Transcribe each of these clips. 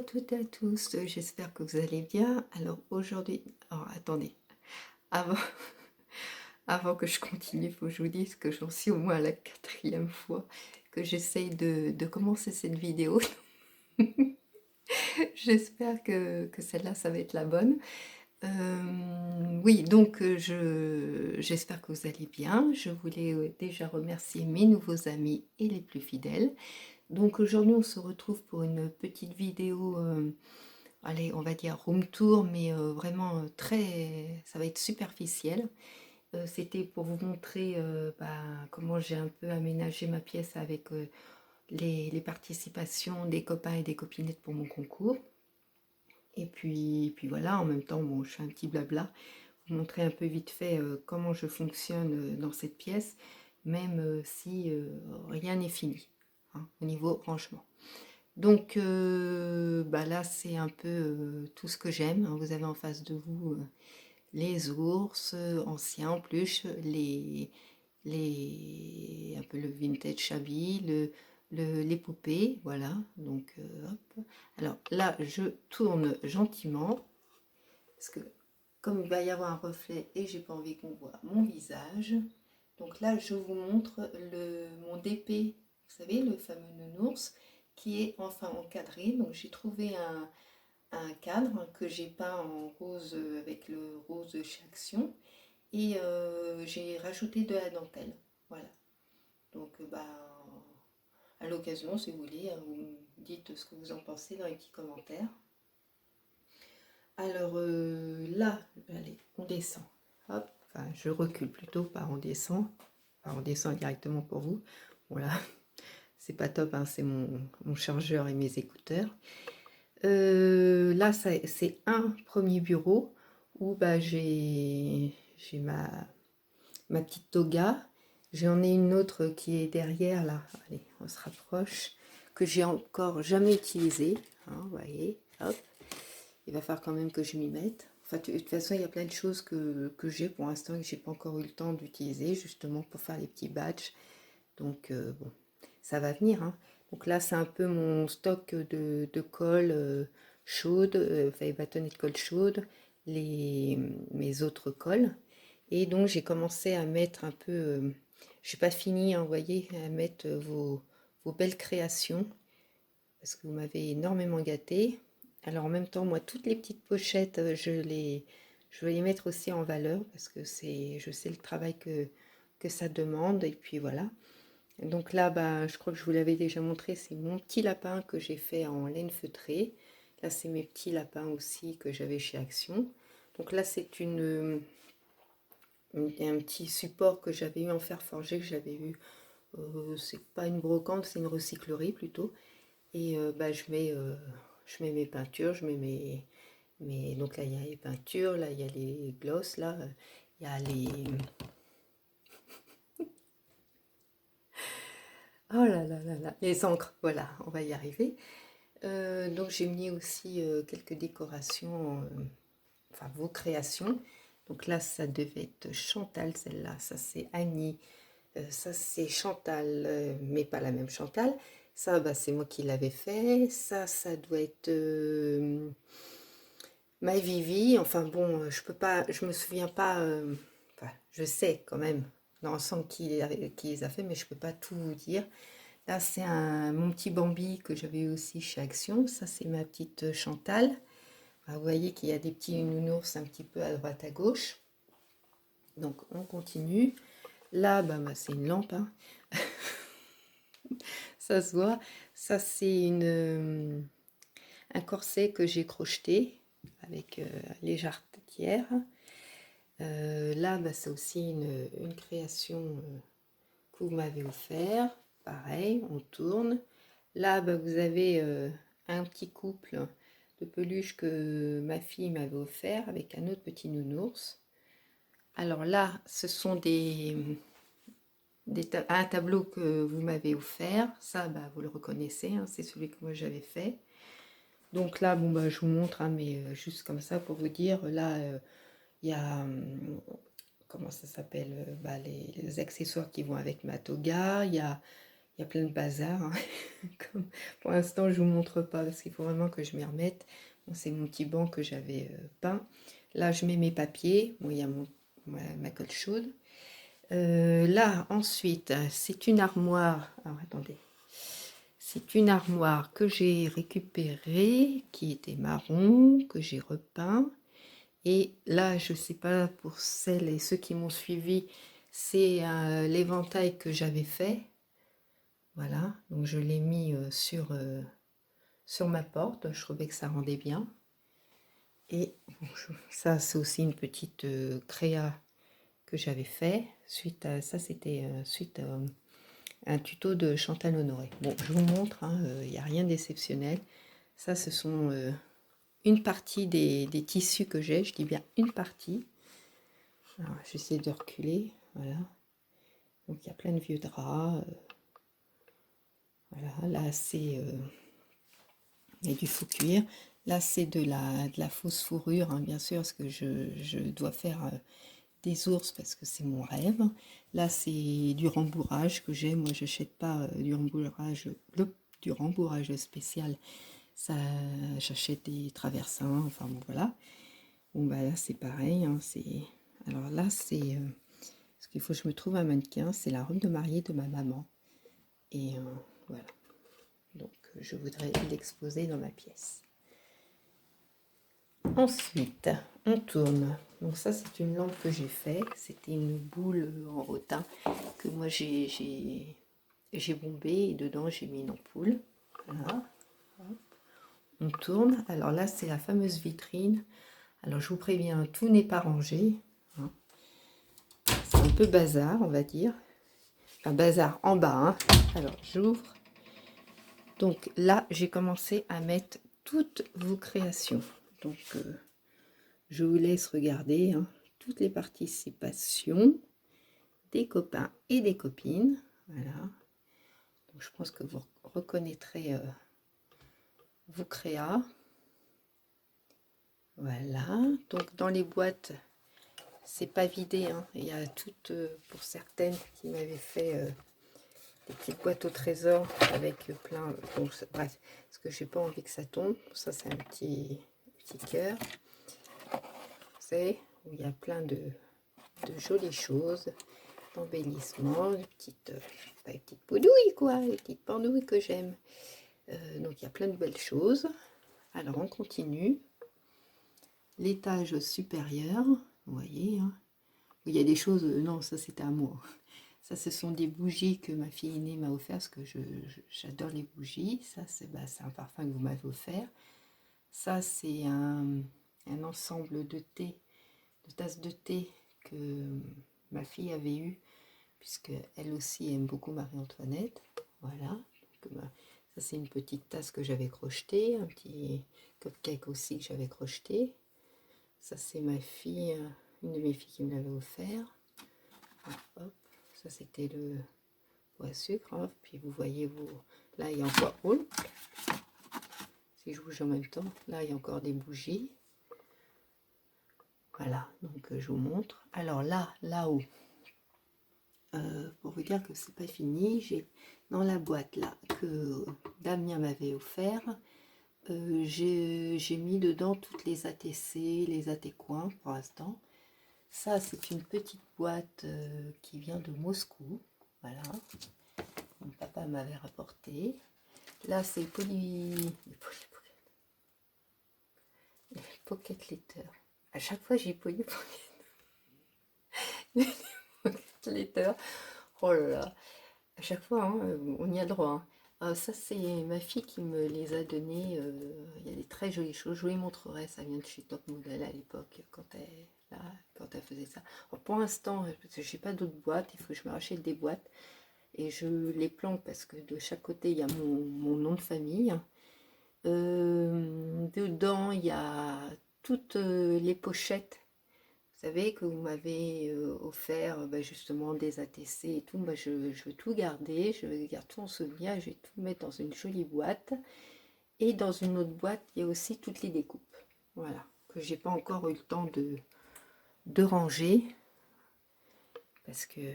toutes et à tous, j'espère que vous allez bien. Alors aujourd'hui, alors attendez, avant, avant que je continue, il faut que je vous dise que j'en suis au moins à la quatrième fois que j'essaye de commencer cette vidéo. J'espère que celle-là, ça va être la bonne. Oui, donc j'espère que vous allez bien. Je voulais déjà remercier mes nouveaux amis et les plus fidèles. Donc aujourd'hui, on se retrouve pour une petite vidéo, allez, on va dire room tour, mais vraiment très, ça va être superficiel. C'était pour vous montrer comment j'ai un peu aménagé ma pièce avec les participations des copains et des copinettes pour mon concours. Et puis voilà, en même temps, bon, je fais un petit blabla, vous montrer un peu vite fait comment je fonctionne dans cette pièce, même si rien n'est fini, hein, au niveau rangement. Donc là, c'est un peu tout ce que j'aime, hein. Vous avez en face de vous les ours anciens en peluche, un peu le vintage shabby, les poupées, voilà. Donc hop. Alors là, je tourne gentiment parce que comme il va y avoir un reflet et j'ai pas envie qu'on voit mon visage. Donc là, je vous montre mon DP, vous savez, le fameux nounours, qui est enfin encadré. Donc j'ai trouvé un cadre que j'ai peint en rose avec le rose chez Action. Et j'ai rajouté de la dentelle. Voilà. Donc à l'occasion, si vous voulez, vous me dites ce que vous en pensez dans les petits commentaires. Alors là, allez, on descend. Hop, enfin je recule plutôt, pas on descend. Enfin, on descend directement pour vous. Voilà, c'est pas top, hein, c'est mon chargeur et mes écouteurs. Là, c'est un premier bureau où j'ai ma petite toga. J'en ai une autre qui est derrière, là. Allez, on se rapproche. Que j'ai encore jamais utilisée. Hein, vous voyez, hop. Il va falloir quand même que je m'y mette. Enfin, de toute façon, il y a plein de choses que j'ai pour l'instant et que j'ai pas encore eu le temps d'utiliser, justement pour faire les petits badges. Donc, bon, ça va venir, hein. Donc là, c'est un peu mon stock de colle chaude, enfin, les bâtonnets de colle chaude, mes autres colles. Et donc, j'ai commencé à mettre un peu, j'ai pas fini, hein, vous voyez, à mettre vos belles créations, parce que vous m'avez énormément gâté. Alors, en même temps, moi, toutes les petites pochettes, je vais les mettre aussi en valeur, parce que je sais le travail que ça demande, et puis voilà. Donc là, je crois que je vous l'avais déjà montré, c'est mon petit lapin que j'ai fait en laine feutrée. Là, c'est mes petits lapins aussi que j'avais chez Action. Donc là, c'est un petit support que j'avais eu en fer forgé, que j'avais eu, c'est pas une brocante, c'est une recyclerie plutôt. Et je mets mes peintures, je mets donc là, il y a les peintures, là, il y a les glosses, là, il y a oh là là là là, les encres, voilà, on va y arriver. Donc j'ai mis aussi quelques décorations, enfin vos créations. Donc là, ça devait être Chantal, celle-là, ça c'est Annie, ça c'est Chantal, mais pas la même Chantal. Ça, c'est moi qui l'avais fait. Ça doit être My Vivi. Enfin bon, je peux pas, je me souviens pas. Enfin, je sais quand même dans l'ensemble qui les a fait, mais je peux pas tout vous dire. Là, c'est mon petit Bambi que j'avais eu aussi chez Action. Ça, c'est ma petite Chantal. Vous voyez qu'il y a des petits nounours un petit peu à droite à gauche. Donc, on continue. Là, c'est une lampe, hein. Ça se voit. Ça, c'est un corset que j'ai crocheté avec les jarretières. Là, c'est aussi une création que vous m'avez offert. Pareil, on tourne. Là, vous avez un petit couple de peluches que ma fille m'avait offert avec un autre petit nounours. Alors là, ce sont un tableau que vous m'avez offert. Ça, vous le reconnaissez, hein, c'est celui que moi j'avais fait. Donc là, je vous montre, hein, mais juste comme ça pour vous dire, là, il y a, comment ça s'appelle, les accessoires qui vont avec ma toga. Il y a il y a plein de bazar. Hein. Pour l'instant, je ne vous montre pas parce qu'il faut vraiment que je m'y remette. Bon, c'est mon petit banc que j'avais peint. Là, je mets mes papiers. Bon, il y a ma colle chaude. Là, ensuite, c'est une armoire. Alors, attendez. C'est une armoire que j'ai récupérée, qui était marron, que j'ai repeint. Et là, je ne sais pas pour celles et ceux qui m'ont suivi, c'est l'éventail que j'avais fait. Voilà, donc je l'ai mis sur ma porte. Je trouvais que ça rendait bien. Et bon, ça, c'est aussi une petite créa que j'avais fait. Suite à ça, c'était suite à un tuto de Chantal Honoré. Bon, je vous montre, il n'y a rien d'exceptionnel. Ça, ce sont une partie des tissus que j'ai. Je dis bien une partie. Alors, j'essaie de reculer. Voilà. Donc, il y a plein de vieux draps. Voilà, là, c'est... il y a du faux cuir. Là, c'est de la fausse fourrure, hein, bien sûr, parce que je dois faire des ours parce que c'est mon rêve. Là, c'est du rembourrage que j'ai. Moi, je n'achète pas du rembourrage spécial. Ça, j'achète des traversins. Enfin, bon, voilà. Bon, bah là, c'est pareil. Hein, alors là, c'est... parce qu'il faut que je me trouve un mannequin. C'est la robe de mariée de ma maman. Et voilà. Donc, je voudrais l'exposer dans ma pièce. Ensuite, on tourne. Donc ça, c'est une lampe que j'ai fait. C'était une boule en rotin que moi j'ai bombé et dedans j'ai mis une ampoule. Voilà. On tourne. Alors là, c'est la fameuse vitrine. Alors je vous préviens, tout n'est pas rangé. Hein. C'est un peu bazar, on va dire. Enfin, bazar en bas. Hein. Alors j'ouvre. Donc là, j'ai commencé à mettre toutes vos créations. Donc je vous laisse regarder hein, toutes les participations des copains et des copines. Voilà. Donc, je pense que vous reconnaîtrez vos créas. Voilà. Donc dans les boîtes, c'est pas vidé. Hein. Il y a toutes, pour certaines qui m'avaient fait des petites boîtes au trésor avec plein. Bon, bref, parce que j'ai pas envie que ça tombe. Ça, c'est un petit cœur. Vous savez, où il y a plein de jolies choses, d'embellissements, des petites pendouilles, quoi, les petites pendouilles que j'aime. Donc, il y a plein de belles choses. Alors, on continue. L'étage supérieur, vous voyez, hein, où il y a des choses... non, ça, c'était à moi. Ça, ce sont des bougies que ma fille aînée m'a offert, parce que j'adore les bougies. Ça, c'est un parfum que vous m'avez offert. Ça, c'est un ensemble de thé, de tasses de thé que ma fille avait eu, puisque elle aussi aime beaucoup Marie-Antoinette. Voilà. Donc, ça, c'est une petite tasse que j'avais crochetée, un petit cupcake aussi que j'avais crocheté. Ça, c'est ma fille, une de mes filles qui me l'avait offert. Hop, ça, c'était le pot à sucre. Hop, puis vous voyez, là, il y a encore... Oh, si je bouge en même temps, là, il y a encore des bougies. Voilà, donc je vous montre. Alors là-haut, pour vous dire que c'est pas fini, j'ai dans la boîte là que Damien m'avait offert, j'ai mis dedans toutes les ATC, les AT-coins pour l'instant. Ça, c'est une petite boîte qui vient de Moscou. Voilà, mon papa m'avait rapporté. Là, c'est Pocket Letter. À chaque fois, j'ai Polly Pocket Letter. Oh là là. À chaque fois, hein, on y a droit. Hein. Ça, c'est ma fille qui me les a donnés. Il y a des très jolies choses. Je vous les montrerai. Ça vient de chez Top Model à l'époque, quand elle faisait ça. Alors, pour l'instant, parce que j'ai pas d'autres boîtes, il faut que je me rachète des boîtes. Et je les planque parce que de chaque côté, il y a mon nom de famille. Dedans, il y a toutes les pochettes. Vous savez que vous m'avez offert justement des ATC et tout. Je veux tout garder, je veux garder tout en souvenir, je vais tout mettre dans une jolie boîte. Et dans une autre boîte, il y a aussi toutes les découpes. Voilà, que j'ai pas encore eu le temps de ranger. Parce que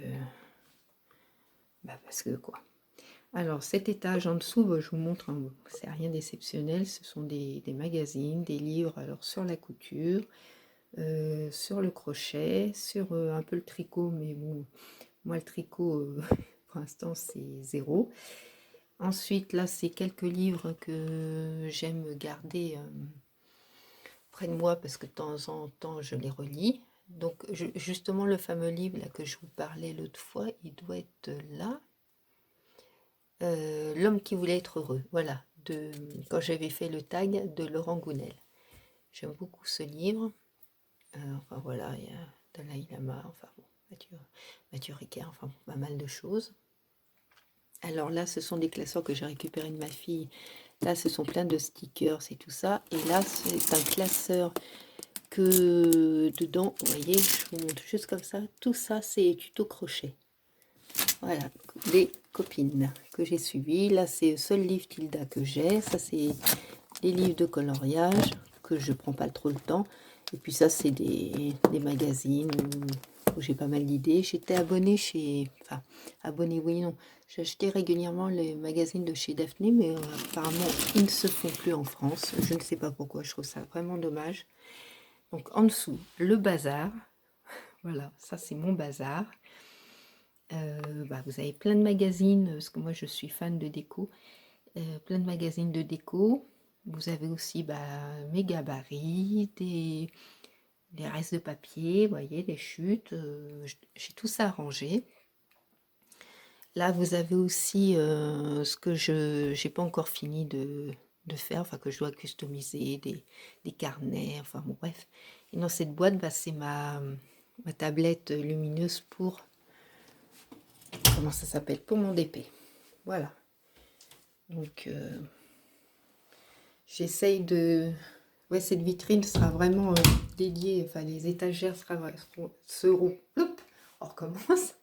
quoi. Alors cet étage en dessous, bah, je vous montre, hein, c'est rien d'exceptionnel, ce sont des magazines, des livres alors sur la couture, sur le crochet, sur un peu le tricot, mais bon, moi le tricot, pour l'instant c'est zéro. Ensuite là c'est quelques livres que j'aime garder près de moi parce que de temps en temps je les relis. Donc justement le fameux livre là que je vous parlais l'autre fois, il doit être là. L'homme qui voulait être heureux, voilà, quand j'avais fait le tag de Laurent Gounel. J'aime beaucoup ce livre. Enfin voilà, il y a Dalai Lama, enfin bon, Mathieu Ricard, enfin bon, pas mal de choses. Alors là, ce sont des classeurs que j'ai récupérés de ma fille. Là, ce sont plein de stickers et tout ça. Et là, c'est un classeur que dedans, vous voyez, je vous montre juste comme ça. Tout ça, c'est tuto crochet. Voilà, les copines que j'ai suivies. Là, c'est le seul livre Tilda que j'ai. Ça, c'est des livres de coloriage que je prends pas trop le temps. Et puis ça, c'est des magazines où j'ai pas mal d'idées. J'étais abonnée chez... Enfin, abonnée, oui, non. J'achetais régulièrement les magazines de chez Daphné, mais apparemment, ils ne se font plus en France. Je ne sais pas pourquoi, je trouve ça vraiment dommage. Donc, en dessous, le bazar. Voilà, ça, c'est mon bazar. Vous avez plein de magazines, parce que moi, je suis fan de déco. Plein de magazines de déco. Vous avez aussi mes gabarits, des restes de papier, vous voyez, des chutes. J'ai tout ça rangé. Là, vous avez aussi ce que je n'ai pas encore fini de faire, enfin que je dois customiser, des carnets, enfin bon, bref. Et dans cette boîte, c'est ma tablette lumineuse pour, comment ça s'appelle, pour mon DP. Voilà. Donc, j'essaye de... Ouais, cette vitrine sera vraiment dédiée, enfin les étagères seront, hop, on recommence,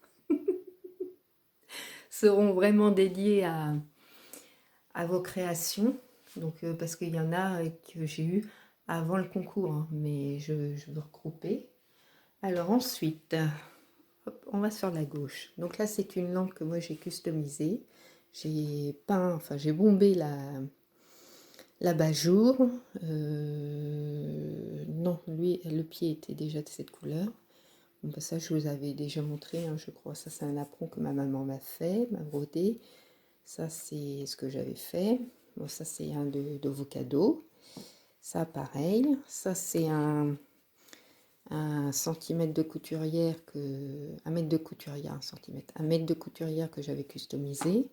seront vraiment dédiées à vos créations. Donc, parce qu'il y en a que j'ai eu avant le concours, hein, mais je veux regrouper. Alors ensuite, hop, on va sur la gauche. Donc là, c'est une lampe que moi j'ai customisée. J'ai peint, enfin j'ai bombé l'abat-jour. Non, lui, le pied était déjà de cette couleur. Bon, ça, je vous avais déjà montré, hein, je crois. Ça, c'est un apron que ma maman m'a fait, m'a brodé. Ça, c'est ce que j'avais fait. Bon, ça, c'est un de vos cadeaux. Ça, pareil. Ça, c'est un centimètre de couturière un mètre de couturière, un mètre de couturière que j'avais customisé.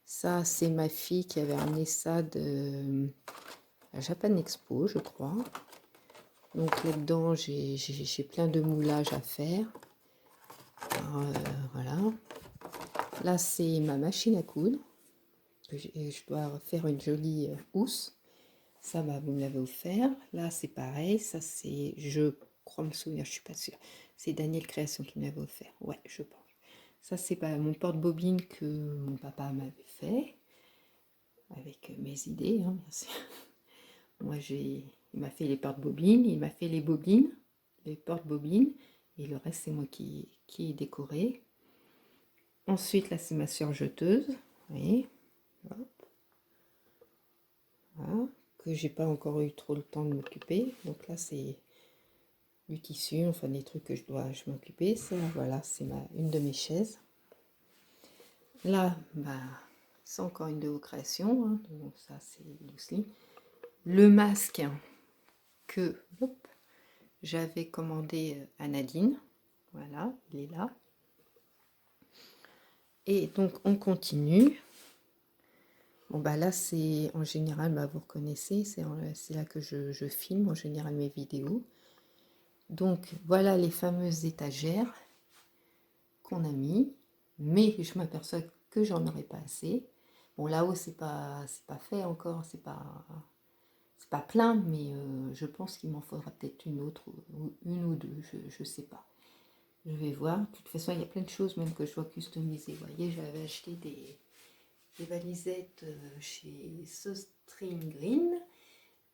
Ça, c'est ma fille qui avait ramené ça de la Japan Expo, je crois. Donc là-dedans, j'ai plein de moulages à faire. Alors, voilà. Là, c'est ma machine à coudre. Je dois faire une jolie housse. Ça, vous me l'avez offert. Là, c'est pareil. Ça, c'est, je crois me souvenir, je suis pas sûre. C'est Daniel Création qui me l'avait offert. Ouais, je pense. Ça, c'est mon porte-bobine que mon papa m'avait fait. Avec mes idées, hein, bien sûr. Moi, il m'a fait les porte-bobines, il m'a fait les bobines, les porte-bobines, et le reste, c'est moi qui ai décoré. Ensuite, là, c'est ma surjeteuse, vous voyez, hop. Voilà, que j'ai pas encore eu trop le temps de m'occuper. Donc là, c'est du tissu, enfin des trucs que je m'occuper. Ça, voilà, c'est une de mes chaises. Là, c'est encore une de vos créations, hein. Donc ça, c'est Lucy. Le masque que j'avais commandé à Nadine. Voilà, il est là. Et donc, on continue. Bon, là, c'est en général, vous reconnaissez, c'est là que je filme en général mes vidéos. Donc, voilà les fameuses étagères qu'on a mis. Mais je m'aperçois que j'en aurais pas assez. Bon, là-haut, c'est pas fait encore, c'est pas plein, mais je pense qu'il m'en faudra peut-être une ou deux, je sais pas. Je vais voir. De toute façon, il y a plein de choses même que je dois customiser. Vous voyez, j'avais acheté des valisettes chez Sostring Green,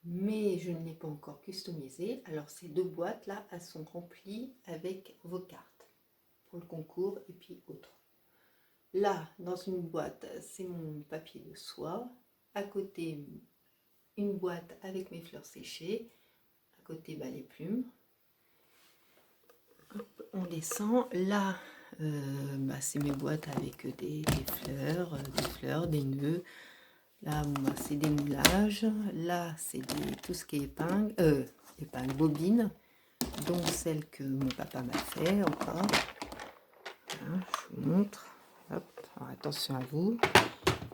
mais je ne l'ai pas encore customisé. Alors, ces deux boîtes là, elles sont remplies avec vos cartes pour le concours et puis autres. Là, dans une boîte, c'est mon papier de soie. À côté, une boîte avec mes fleurs séchées. À côté, bah, les plumes. Hop, on descend. Là, bah, c'est mes boîtes avec des fleurs, des nœuds. Là, bon, bah, c'est des moulages. Là, c'est tout ce qui est épingle, bobine, dont celle que mon papa m'a fait encore. Voilà, je vous montre. Hop, alors attention à vous.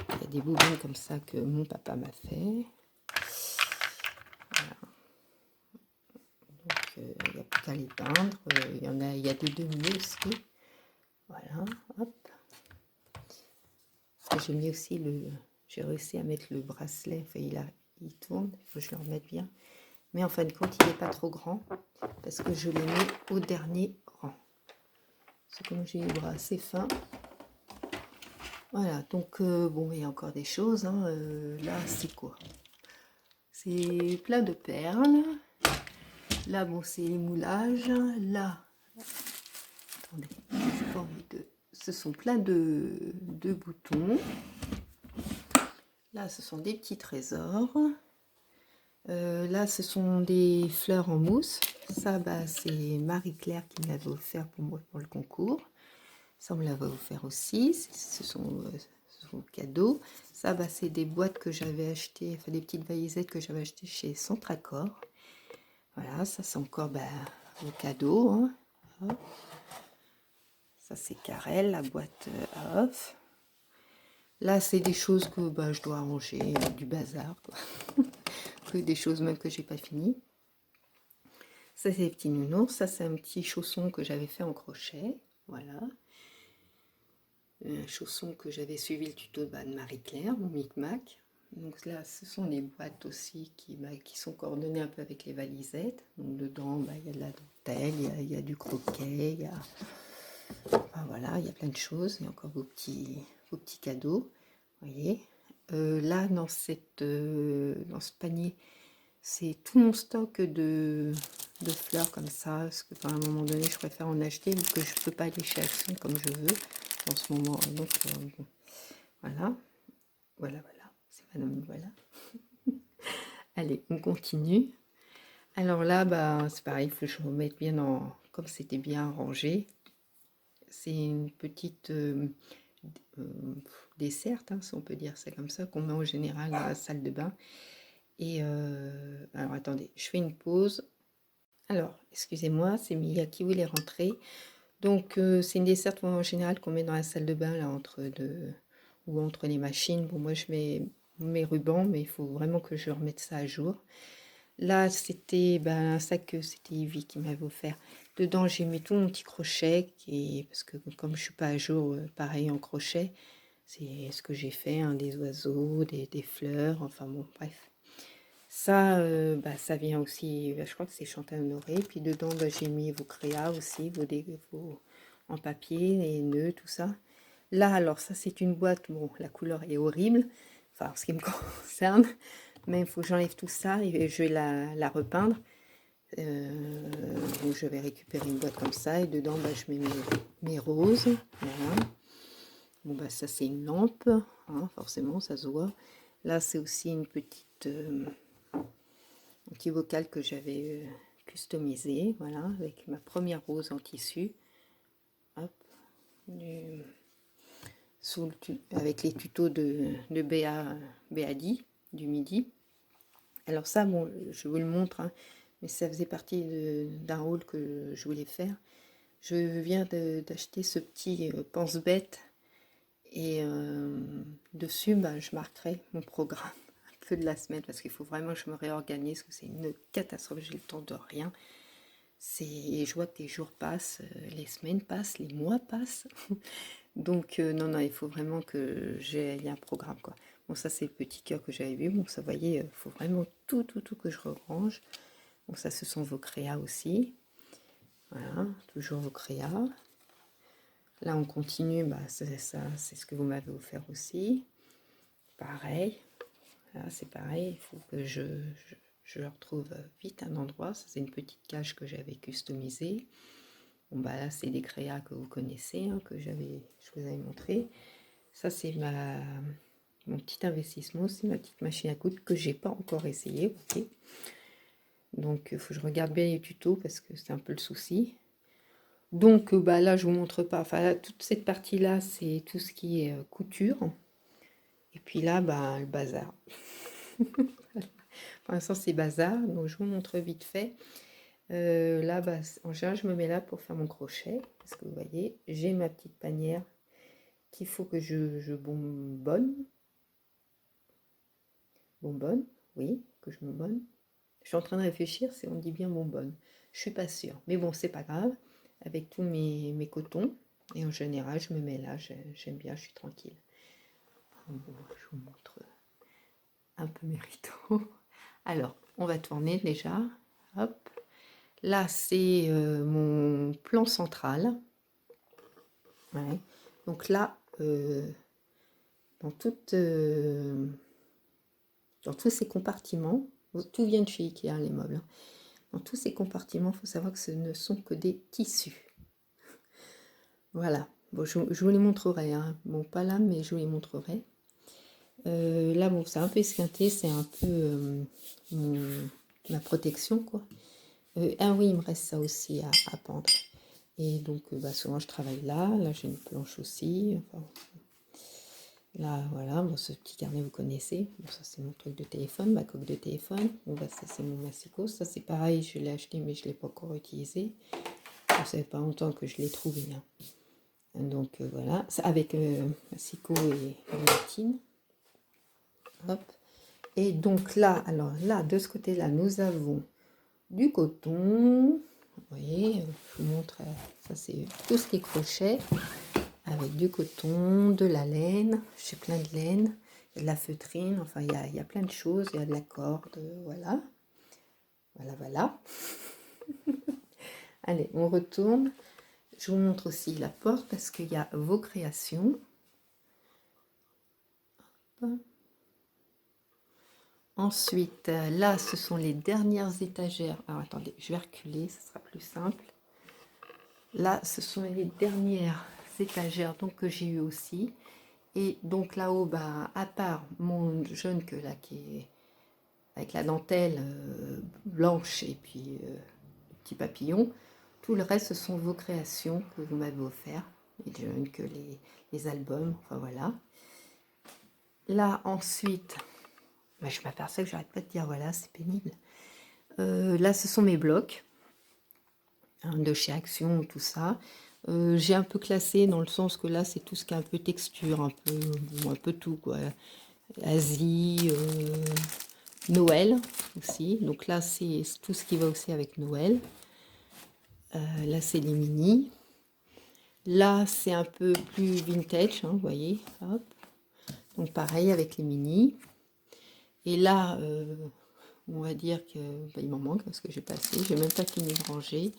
Il y a des bobines comme ça que mon papa m'a fait. Voilà. Donc, il n'y a plus qu'à les peindre. Il y a des demi aussi. Voilà, hop. Parce que j'ai mis aussi j'ai réussi à mettre le bracelet. Enfin, il tourne. Il faut que je le remette bien. Mais en fin de compte, il n'est pas trop grand. Parce que je l'ai mis au dernier rang. C'est comme j'ai les bras assez fins. Voilà, donc bon, il y a encore des choses. Hein. Là, c'est quoi? C'est plein de perles. Là, bon, c'est les moulages. Là, attendez, j'ai pas envie de... Ce sont plein de boutons. Là, ce sont des petits trésors. Là, ce sont des fleurs en mousse. Ça, bah, c'est Marie-Claire qui me l'avait offert pour moi pour le concours. Ça, on me l'avait offert aussi. Ce sont cadeaux. Ça, bah, c'est des boîtes que j'avais achetées, enfin des petites valisettes que j'avais achetées chez Centracor. Voilà, ça c'est encore bah, le cadeau. Hein. Ça c'est Carrel, la boîte à œufs. Là, c'est des choses que bah, je dois ranger, du bazar. Quoi. Que des choses même que j'ai pas fini. Ça, c'est des petits nounours. Ça, c'est un petit chausson que j'avais fait en crochet. Voilà. Un chausson que j'avais suivi le tuto de Marie-Claire, mon Micmac. Donc là, ce sont des boîtes aussi qui sont coordonnées un peu avec les valisettes. Donc dedans, bah, il y a de la dentelle, il y a du croquet, il y a... Enfin, voilà, il y a plein de choses. Il y a encore vos petits cadeaux. Voyez. Là, dans ce panier, c'est tout mon stock de fleurs comme ça. Parce que à un moment donné, je préfère en acheter vu que je ne peux pas aller chez Action comme je veux en ce moment. Donc, bon. Voilà. Voilà. C'est madame, voilà. Allez, on continue. Alors là, bah, c'est pareil, il faut que je remette bien comme c'était bien rangé. C'est une petite desserte, hein, si on peut dire ça comme ça, qu'on met en général dans la salle de bain. Et alors attendez, je fais une pause. Alors, excusez-moi, c'est Mia qui voulait rentrer. Donc, c'est une desserte en général qu'on met dans la salle de bain, là, entre les machines. Bon, moi, je mets mes rubans, mais il faut vraiment que je remette ça à jour. Là, c'était un sac que c'était Yvi qui m'avait offert. Dedans, j'ai mis tout mon petit crochet, parce que comme je suis pas à jour, pareil en crochet, c'est ce que j'ai fait, hein, des oiseaux, des fleurs, enfin bon, bref. Ça, ça vient aussi, je crois que c'est Chantal Honoré. Puis dedans, j'ai mis vos créas aussi, vos en papier, les nœuds, tout ça. Là, alors ça, c'est une boîte, bon, la couleur est horrible, enfin, en ce qui me concerne, mais il faut que j'enlève tout ça et je vais la repeindre. Donc, je vais récupérer une boîte comme ça et dedans, je mets mes roses. Voilà. Bon, ça, c'est une lampe, hein, forcément, ça se voit. Là, c'est aussi une petite... un petit bocal que j'avais customisé, voilà, avec ma première rose en tissu. Hop, avec les tutos de Béadi du midi. Alors ça, bon, je vous le montre, hein, mais ça faisait partie d'un rôle que je voulais faire. Je viens d'acheter ce petit pense-bête et dessus, je marquerai mon programme un peu de la semaine parce qu'il faut vraiment que je me réorganise, parce que c'est une catastrophe, j'ai le temps de rien. Je vois que les jours passent, les semaines passent, les mois passent. Donc, non, il faut vraiment que il y ait un programme, quoi. Bon, ça, c'est le petit cœur que j'avais vu. Bon, ça, vous voyez, il faut vraiment tout que je range. Bon, ça, ce sont vos créas aussi. Voilà, toujours vos créas. Là, on continue. C'est ça, c'est ce que vous m'avez offert aussi. Pareil. Là, c'est pareil. Il faut que je retrouve vite un endroit. Ça, c'est une petite cage que j'avais customisée. Bon, bah là, c'est des créas que vous connaissez, hein, je vous avais montré. Ça, c'est mon petit investissement, c'est ma petite machine à coudre que j'ai pas encore essayé. Ok. Donc, il faut que je regarde bien les tutos parce que c'est un peu le souci. Donc, bah là, je vous montre pas. Enfin, là, toute cette partie-là, c'est tout ce qui est couture. Et puis là, bah, le bazar. Pour l'instant, c'est bazar. Donc, je vous montre vite fait. Là, bah, en général, je me mets là pour faire mon crochet. Parce que vous voyez, j'ai ma petite panière qu'il faut que je bonbonne. Bonbonne, oui, que je me bonne. Je suis en train de réfléchir si on dit bien bonbonne. Je suis pas sûre. Mais bon, c'est pas grave. Avec tous mes cotons. Et en général, je me mets là. J'aime bien, je suis tranquille. Bon, je vous montre un peu mes rideaux. Alors, on va tourner déjà. Hop. Là, c'est mon plan central. Ouais. Donc là, dans tous ces compartiments, tout vient de chez Ikea, les meubles. Hein. Dans tous ces compartiments, il faut savoir que ce ne sont que des tissus. Voilà. Bon, je vous les montrerai. Hein. Bon, pas là, mais je vous les montrerai. Là, bon, c'est un peu esquinté, c'est un peu ma protection, quoi. Ah oui, il me reste ça aussi à pendre. Et donc, bah, souvent, je travaille là. Là, j'ai une planche aussi. Enfin, là, voilà. Bon, ce petit carnet, vous connaissez. Bon, ça, c'est mon truc de téléphone, ma coque de téléphone. Bon, bah, ça, c'est mon massicot. Ça, c'est pareil, je l'ai acheté, mais je ne l'ai pas encore utilisé. Ça fait pas longtemps que je l'ai trouvé. Hein. Donc, voilà. Ça, avec massicot et latine. Hop. Et donc là, alors là, de ce côté-là, nous avons du coton. Vous voyez, je vous montre, ça c'est tout ce qui est crochet, avec du coton, de la laine, j'ai plein de laine, de la feutrine, enfin il y a plein de choses, il y a de la corde, voilà. Voilà. Allez, on retourne. Je vous montre aussi la porte parce qu'il y a vos créations. Hop. Ensuite, là, ce sont les dernières étagères. Alors, attendez, je vais reculer, ce sera plus simple. Là, ce sont les dernières étagères donc, que j'ai eu aussi. Et donc là-haut, bah, à part mon jaune que là, qui est avec la dentelle blanche et puis le petit papillon, tout le reste, ce sont vos créations que vous m'avez offert. Les jeunes, que les albums, enfin voilà. Là, ensuite, bah, je m'aperçois que j'arrête pas de dire voilà, c'est pénible. Là, ce sont mes blocs hein, de chez Action, tout ça. J'ai un peu classé dans le sens que là, c'est tout ce qui est un peu texture, un peu tout, quoi. Asie, Noël aussi. Donc là, c'est tout ce qui va aussi avec Noël. Là, c'est les mini. Là, c'est un peu plus vintage, hein, vous voyez. Hop. Donc pareil avec les mini. Et là, on va dire que bah, il m'en manque parce que j'ai passé, j'ai même pas fini de ranger.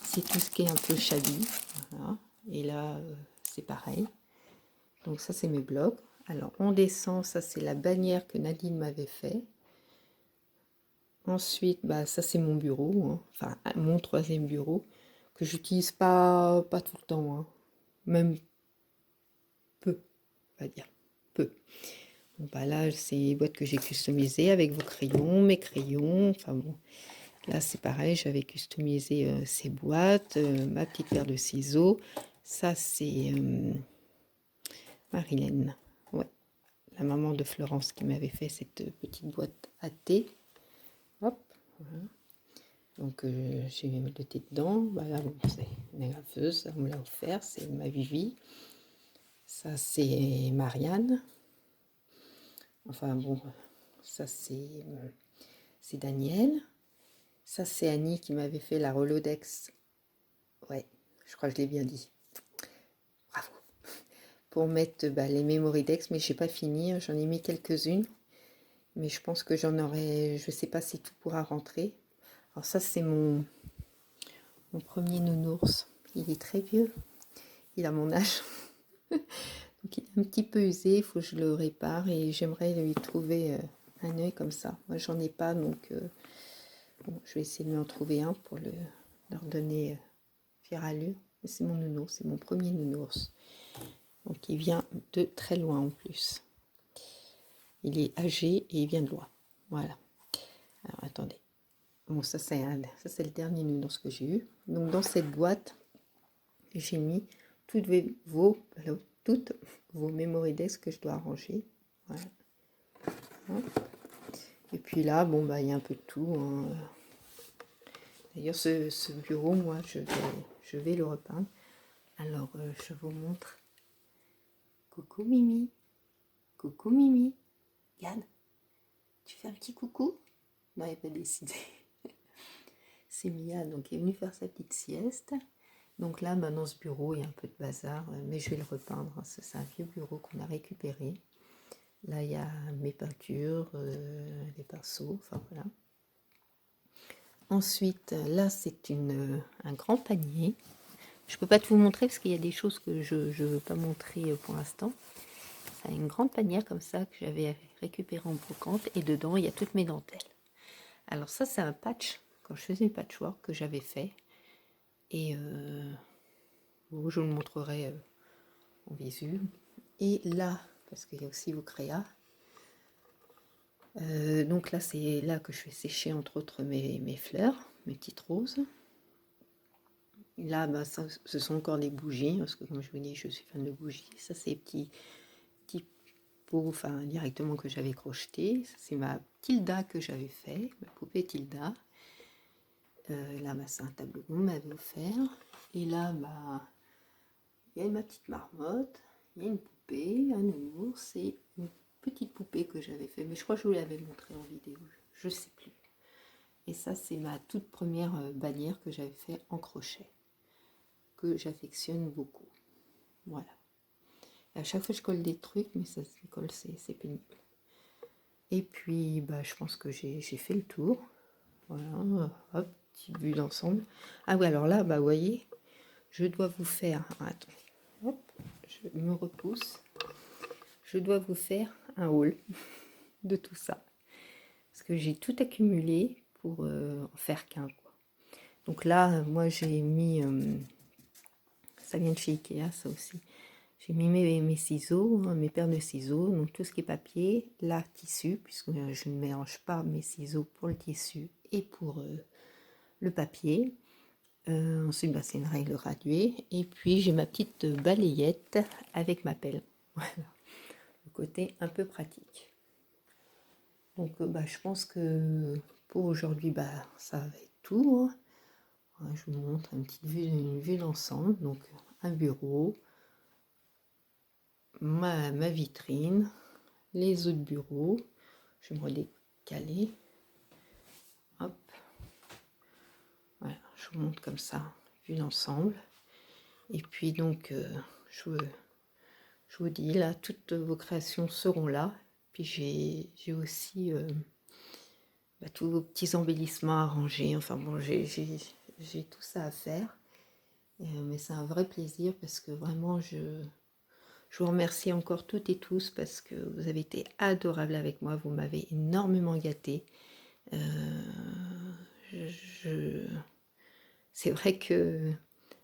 C'est tout ce qui est un peu shabby. Voilà. Et là, c'est pareil. Donc ça, c'est mes blocs. Alors, on descend. Ça, c'est la bannière que Nadine m'avait fait. Ensuite, bah, ça, c'est mon bureau. Hein. Enfin, mon troisième bureau que j'utilise pas tout le temps. Hein. Même peu, on va dire. Peu. Donc, bah, là, c'est les boîtes que j'ai customisées avec vos crayons, mes crayons. Enfin bon. Là, c'est pareil, j'avais customisé ces boîtes, ma petite paire de ciseaux. Ça, c'est Marilène, ouais, la maman de Florence qui m'avait fait cette petite boîte à thé. Hop, voilà. Donc, j'ai mis le thé dedans. Voilà, bon, c'est une graveuse, ça, on me l'a offert, c'est ma Vivi. Ça, c'est Marianne. Enfin, bon, ça, c'est Daniel. Ça, c'est Annie qui m'avait fait la Rolodex. Ouais, je crois que je l'ai bien dit. Bravo. Pour mettre bah, les Mémoridex, mais j'ai pas fini. J'en ai mis quelques-unes. Mais je pense que j'en aurai... Je sais pas si tout pourra rentrer. Alors ça, c'est mon premier nounours. Il est très vieux. Il a mon âge. Donc il est un petit peu usé. Il faut que je le répare. Et j'aimerais lui trouver un œil comme ça. Moi, j'en ai pas. Donc bon, je vais essayer de lui en trouver un pour leur donner... fière allure. C'est mon nounours, c'est mon premier nounours. Donc il vient de très loin en plus. Il est âgé et il vient de loin. Voilà. Alors attendez. Bon, ça c'est le dernier nounours que j'ai eu. Donc dans cette boîte, j'ai mis toutes vos mémoridex que je dois arranger. Voilà. Et puis là, bon bah il y a un peu de tout. Hein. D'ailleurs, ce bureau, moi, je vais le repeindre. Alors, je vous montre. Coucou Mimi. Coucou Mimi. Yann, tu fais un petit coucou? Non, il n'a pas décidé. C'est Mia, donc il est venu faire sa petite sieste. Donc là, bah, dans ce bureau, il y a un peu de bazar, mais je vais le repeindre. C'est un vieux bureau qu'on a récupéré. Là, il y a mes peintures, les pinceaux, enfin voilà. Ensuite, là, c'est un grand panier. Je ne peux pas tout vous montrer parce qu'il y a des choses que je ne veux pas montrer pour l'instant. C'est une grande panière comme ça que j'avais récupérée en brocante et dedans, il y a toutes mes dentelles. Alors ça, c'est un patch, quand je faisais le patchwork, que j'avais fait. Et bon, je vous le montrerai en visu. Et là, parce qu'il y a aussi vos créas. Donc là, c'est là que je fais sécher entre autres mes fleurs, mes petites roses. Et là, bah, ça, ce sont encore des bougies, parce que comme je vous dis, je suis fan de bougies. Ça, c'est petits pots, enfin directement que j'avais crocheté. C'est ma Tilda que j'avais fait, ma poupée Tilda. Là, bah, c'est un tableau qu'on m'avait offert. Et là, bah, il y a ma petite marmotte, il y a une poupée, un nounours et une petite poupée que j'avais fait. Mais je crois que je vous l'avais montré en vidéo, je sais plus. Et ça, c'est ma toute première bannière que j'avais fait en crochet, que j'affectionne beaucoup. Voilà. Et à chaque fois, je colle des trucs, mais ça se colle, c'est pénible. Et puis, bah, je pense que j'ai fait le tour. Voilà, hop, petite vue d'ensemble. Ah oui, alors là, bah, vous voyez, je dois vous faire... Attends, hop, je me repousse. Je dois vous faire un haul de tout ça. Parce que j'ai tout accumulé pour en faire qu'un. Donc là, moi, j'ai mis... ça vient de chez Ikea, ça aussi. J'ai mis mes ciseaux, mes paires de ciseaux, donc tout ce qui est papier, là, tissu, puisque je ne mélange pas mes ciseaux pour le tissu et pour le papier. Ensuite, bah, c'est une règle graduée. Et puis, j'ai ma petite balayette avec ma pelle. Voilà, le côté un peu pratique. Donc, bah, je pense que pour aujourd'hui, bah, ça va être tout. Hein. Je vous montre une vue d'ensemble. Donc, un bureau, ma vitrine, les autres bureaux. Je vais me redécaler. Hop. Voilà, je vous montre comme ça, vue d'ensemble. Et puis donc, je vous dis, là, toutes vos créations seront là. Puis j'ai aussi bah, tous vos petits embellissements à ranger. Enfin bon, j'ai tout ça à faire. Mais c'est un vrai plaisir parce que vraiment, je vous remercie encore toutes et tous parce que vous avez été adorables avec moi. Vous m'avez énormément gâtée. C'est vrai que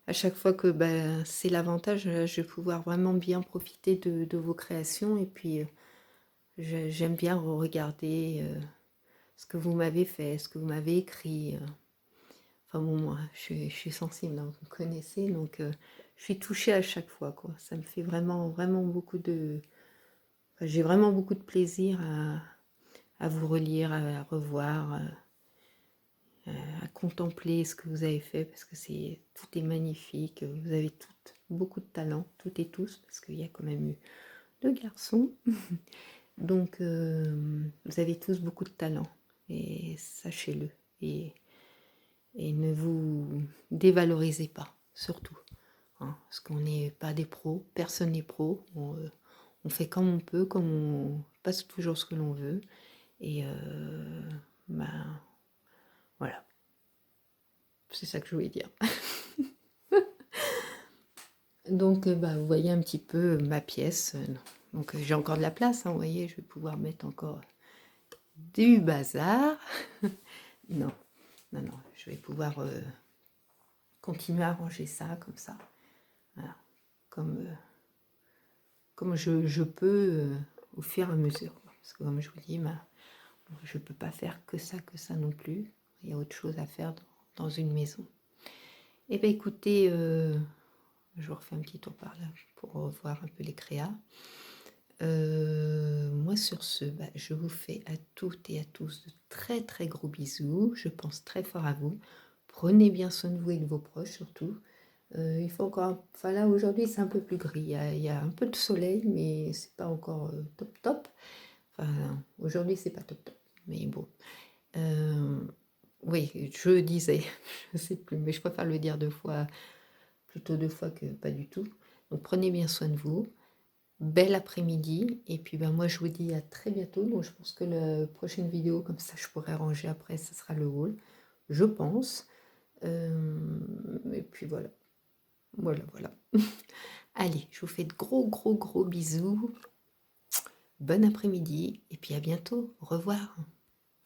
à chaque fois que bah, c'est l'avantage, je vais pouvoir vraiment bien profiter de vos créations. Et puis, j'aime bien regarder ce que vous m'avez fait, ce que vous m'avez écrit. Enfin bon, moi, je suis sensible, hein, vous me connaissez, donc je suis touchée à chaque fois, quoi. Ça me fait vraiment, vraiment beaucoup de... Enfin, j'ai vraiment beaucoup de plaisir à vous relire, à revoir, à contempler ce que vous avez fait, parce que tout est magnifique. Vous avez toutes beaucoup de talent, toutes et tous, parce qu'il y a quand même eu 2 garçons. Donc, vous avez tous beaucoup de talent, et sachez-le. Et ne vous dévalorisez pas, surtout. Hein, parce qu'on n'est pas des pros, personne n'est pro. On fait comme on peut, comme on passe toujours ce que l'on veut. Et ben, voilà. C'est ça que je voulais dire. Donc, bah, vous voyez un petit peu ma pièce. Donc, j'ai encore de la place, hein, vous voyez, je vais pouvoir mettre encore du bazar. Non, non, non, je vais pouvoir continuer à ranger ça comme ça. Voilà. Comme je peux au fur et à mesure. Parce que comme je vous dis, je ne peux pas faire que ça non plus. Il y a autre chose à faire dans une maison. Eh bien écoutez, je vous refais un petit tour par là pour revoir un peu les créas. Moi sur ce, je vous fais à toutes et à tous de très très gros bisous. Je pense très fort à vous. Prenez bien soin de vous et de vos proches surtout. Il faut encore, enfin là aujourd'hui c'est un peu plus gris, il y a un peu de soleil mais c'est pas encore top top. Enfin aujourd'hui c'est pas top top, mais bon. Oui, je disais, je sais plus, mais je préfère le dire plutôt deux fois que pas du tout. Donc prenez bien soin de vous. Bel après-midi et puis moi je vous dis à très bientôt. Donc je pense que la prochaine vidéo comme ça je pourrai ranger après, ça sera le haul, je pense. Et puis voilà. Voilà. Allez, je vous fais de gros bisous. Bon après-midi et puis à bientôt. Au revoir.